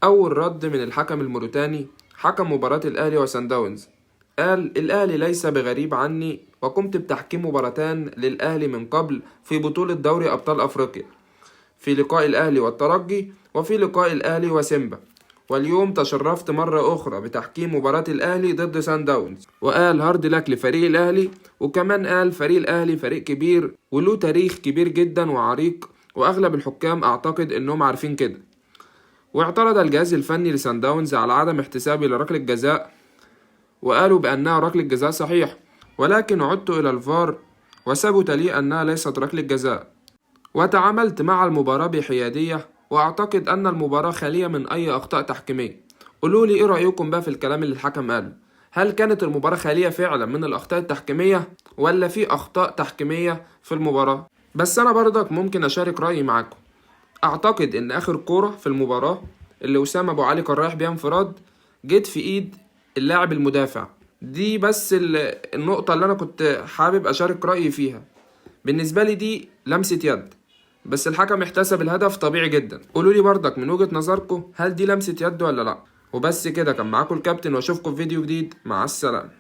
أول رد من الحكم الموريتاني حكم مباراة الأهلي وصن داونز، قال: الأهلي ليس بغريب عني، وقمت بتحكيم مباراتان للأهلي من قبل في بطولة دوري أبطال أفريقيا، في لقاء الأهلي والترجي وفي لقاء الأهلي وسيمبا، واليوم تشرفت مرة أخرى بتحكيم مباراة الأهلي ضد سان داونز. وقال هارد لك لفريق الأهلي، وكمان قال فريق الأهلي فريق كبير وله تاريخ كبير جدا وعريق، وأغلب الحكام أعتقد إنهم عارفين كده. واعترض الجهاز الفني لسان داونز على عدم احتسابه لركلة جزاء، وقالوا بأنها ركلة جزاء صحيح، ولكن عدت إلى الفار وثبت لي أنها ليست ركلة جزاء، وتعاملت مع المباراة بحيادية، وأعتقد أن المباراة خالية من أي أخطاء تحكيمية. قولوا لي إيه رأيكم بقى في الكلام اللي الحكم قاله؟ هل كانت المباراة خالية فعلا من الأخطاء التحكيمية، ولا في أخطاء تحكيمية في المباراة؟ بس أنا برضك ممكن أشارك رأيي معاكم. أعتقد إن آخر كورة في المباراة اللي وسام أبو علي كان رايح بيها انفراد جت في إيد اللاعب المدافع، دي بس النقطة اللي أنا كنت حابب أشارك رأيي فيها. بالنسبة لي دي لمسة يد، بس الحكم احتسب الهدف طبيعي جدا. قولولي برضك من وجهة نظركم، هل دي لمسة يد ولا لأ؟ وبس كده، كان معاكم الكابتن، واشوفكم في فيديو جديد. مع السلامة.